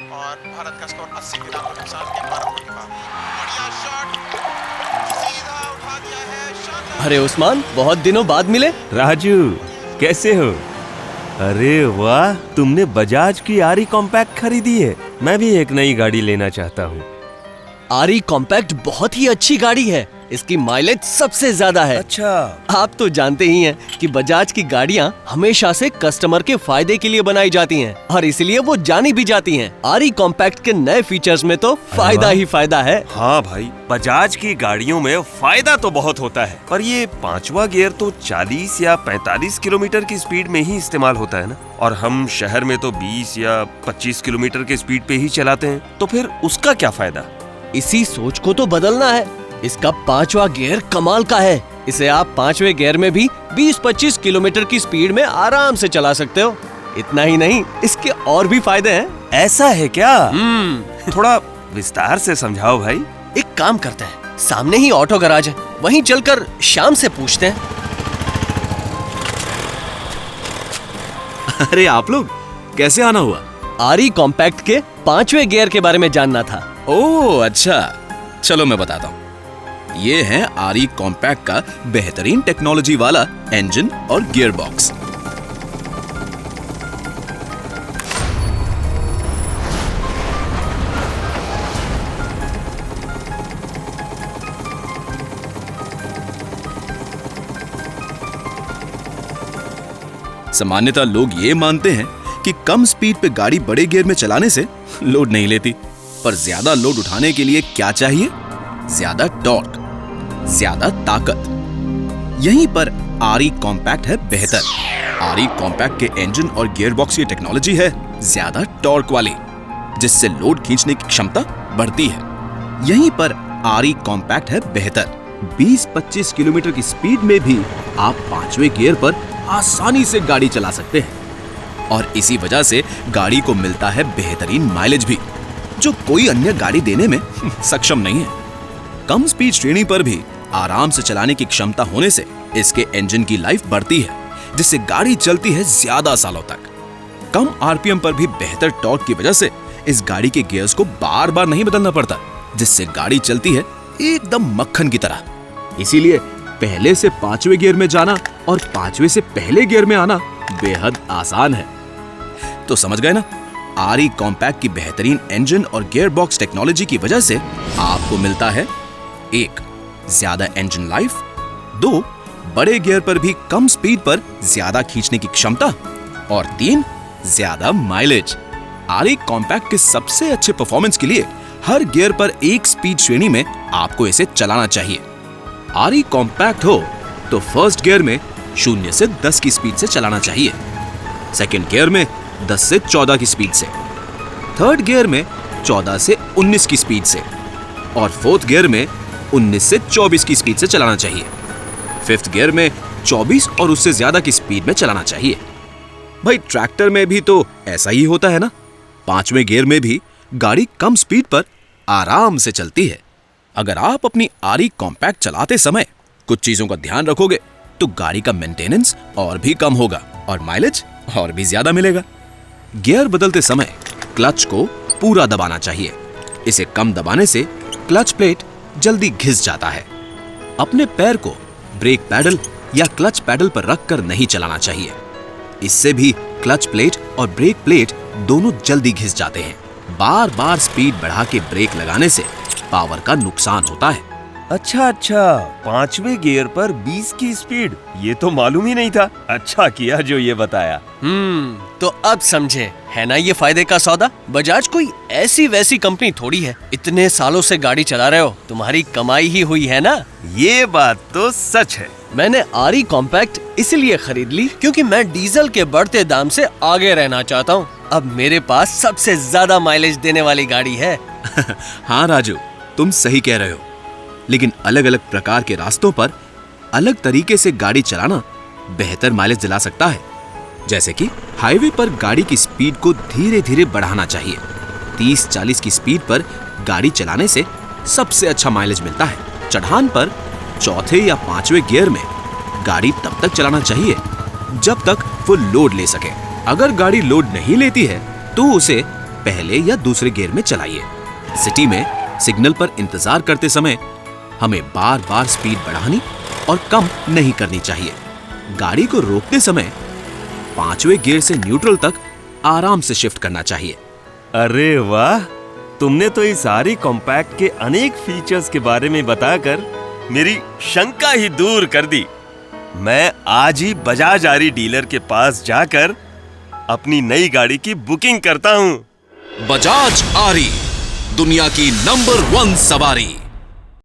और भारत का स्कोर 80 के नुकसान के 12 रन का। बढ़िया शॉट, सीधा उठा दिया है, शानदार। अरे उस्मान, बहुत दिनों बाद मिले। राजू, कैसे हो? अरे वाह, तुमने बजाज की आरी कॉम्पैक्ट खरीदी है। मैं भी एक नई गाड़ी लेना चाहता हूँ। आरी कॉम्पैक्ट बहुत ही अच्छी गाड़ी है। इसकी माइलेज सबसे ज्यादा है। अच्छा। आप तो जानते ही हैं कि बजाज की गाड़ियां हमेशा से कस्टमर के फायदे के लिए बनाई जाती हैं और इसलिए वो जानी भी जाती हैं। आरी कॉम्पैक्ट के नए फीचर्स में तो फायदा ही फायदा है। हाँ भाई, बजाज की गाड़ियों में फायदा तो बहुत होता है, पर ये 5वां गियर तो 40 या 45 किलोमीटर की स्पीड में ही इस्तेमाल होता है ना, और हम शहर में तो 20 या 25 किलोमीटर की स्पीड पे ही चलाते हैं, तो फिर उसका क्या फायदा? इसी सोच को तो बदलना है। इसका 5वां गियर कमाल का है। इसे आप 5वें गियर में भी 20-25 किलोमीटर की स्पीड में आराम से चला सकते हो। इतना ही नहीं, इसके और भी फायदे हैं। ऐसा है क्या? थोड़ा विस्तार से समझाओ भाई। एक काम करते हैं, सामने ही ऑटो गैराज है, वहीं चलकर श्याम से पूछते हैं। अरे आप लोग कैसे आना हुआ? आरी कॉम्पैक्ट के 5वें गियर के बारे में जानना था। ओह अच्छा, चलो मैं बताता हूँ। ये है आरी कॉम्पैक्ट का बेहतरीन टेक्नोलॉजी वाला इंजन और गियर बॉक्स। सामान्यतः लोग ये मानते हैं कि कम स्पीड पे गाड़ी बड़े गियर में चलाने से लोड नहीं लेती, पर ज्यादा लोड उठाने के लिए क्या चाहिए? ज्यादा टॉर्क, ज्यादा ताकत। यहीं पर आरी कॉम्पैक्ट है बेहतर। आरी कॉम्पैक्ट के इंजन और गियर बॉक्स की टेक्नोलॉजी है ज्यादा टॉर्क वाली, जिससे लोड खींचने की क्षमता बढ़ती है। यहीं पर आरी कॉम्पैक्ट है बेहतर। 20-25 किलोमीटर की स्पीड में भी आप 5वें गियर पर आसानी से गाड़ी चला सकते हैं, और इसी वजह से गाड़ी को मिलता है बेहतरीन माइलेज भी, जो कोई अन्य गाड़ी देने में सक्षम नहीं है। कम स्पीड श्रेणी पर भी आराम से चलाने की क्षमता होने से इसके इंजन की लाइफ बढ़ती है, जिससे गाड़ी चलती है ज्यादा सालों तक। कम आरपीएम पर भी बेहतर टॉर्क की वजह से इस गाड़ी के गियर्स को बार बार नहीं बदलना पड़ता, जिससे गाड़ी चलती है एकदम मक्खन की तरह। इसीलिए पहले से 5वें गियर में जाना और 5वें से पहले गियर में आना बेहद आसान है। तो समझ गए ना, आरी कॉम्पैक्ट की बेहतरीन इंजन और गियर बॉक्स टेक्नोलॉजी की वजह से आपको मिलता है 1. ज्यादा इंजन लाइफ, 2. बड़े गियर पर भी कम स्पीड पर ज्यादा खींचने की क्षमता, और 3. ज्यादा माइलेज। आरी कॉम्पैक्ट के सबसे अच्छे परफॉर्मेंस के लिए हर गियर पर एक स्पीड श्रेणी में आपको इसे चलाना चाहिए। आरी कॉम्पैक्ट हो तो फर्स्ट गियर में 0 से 10 की स्पीड से चलाना चाहिए, सेकेंड गियर में 10 से 14 की स्पीड से, थर्ड गियर में 14 से 19 की स्पीड से, और फोर्थ गियर में 19 से 24 की स्पीड से चलाना चाहिए। फिफ्थ गियर में 24 और उससे ज्यादा की स्पीड में चलाना चाहिए। भाई ट्रैक्टर में भी तो ऐसा ही होता है ना। 5वें गियर में भी गाड़ी कम स्पीड पर आराम से चलती है। अगर आप अपनी आरी कॉम्पैक्ट चलाते समय कुछ चीजों का ध्यान रखोगे तो गाड़ी का मेंटेनेंस और भी कम होगा और माइलेज और भी ज्यादा मिलेगा। गियर बदलते समय क्लच को पूरा दबाना चाहिए। इसे कम दबाने से क्लच प्लेट जल्दी घिस जाता है। अपने पैर को ब्रेक पैडल या क्लच पैडल पर रखकर नहीं चलाना चाहिए। इससे भी क्लच प्लेट और ब्रेक प्लेट दोनों जल्दी घिस जाते हैं। बार बार स्पीड बढ़ा के ब्रेक लगाने से पावर का नुकसान होता है। अच्छा, 5वें गियर पर 20 की स्पीड, ये तो मालूम ही नहीं था। अच्छा किया जो ये बताया। तो अब समझे है ना ये फायदे का सौदा। बजाज कोई ऐसी वैसी कंपनी थोड़ी है। इतने सालों से गाड़ी चला रहे हो, तुम्हारी कमाई ही हुई है ना। ये बात तो सच है। मैंने आरी कॉम्पैक्ट इसलिए खरीद ली क्योंकि मैं डीजल के बढ़ते दाम से आगे रहना चाहता हूँ। अब मेरे पास सबसे ज्यादा माइलेज देने वाली गाड़ी है। हाँ राजू, तुम सही कह रहे हो, लेकिन अलग अलग प्रकार के रास्तों पर अलग तरीके से गाड़ी चलाना बेहतर माइलेज दिला सकता है। जैसे कि हाईवे पर गाड़ी की स्पीड को धीरे धीरे बढ़ाना चाहिए। 30-40 की स्पीड पर गाड़ी चलाने से सबसे अच्छा माइलेज मिलता है। चढ़ान पर चौथे या 5वें गियर में गाड़ी तब तक चलाना चाहिए जब तक वो लोड ले सके। अगर गाड़ी लोड नहीं लेती है तो उसे पहले या दूसरे गियर में चलाइए। सिटी में सिग्नल पर इंतजार करते समय हमें बार बार स्पीड बढ़ानी और कम नहीं करनी चाहिए। गाड़ी को रोकते समय 5वें गियर से न्यूट्रल तक आराम से शिफ्ट करना चाहिए। अरे वाह, तुमने तो इस सारी कॉम्पैक्ट के अनेक फीचर्स के बारे में बताकर मेरी शंका ही दूर कर दी। मैं आज ही बजाज आरी डीलर के पास जाकर अपनी नई गाड़ी की बुकिंग करता हूँ। बजाज आरी, दुनिया की नंबर 1 सवारी।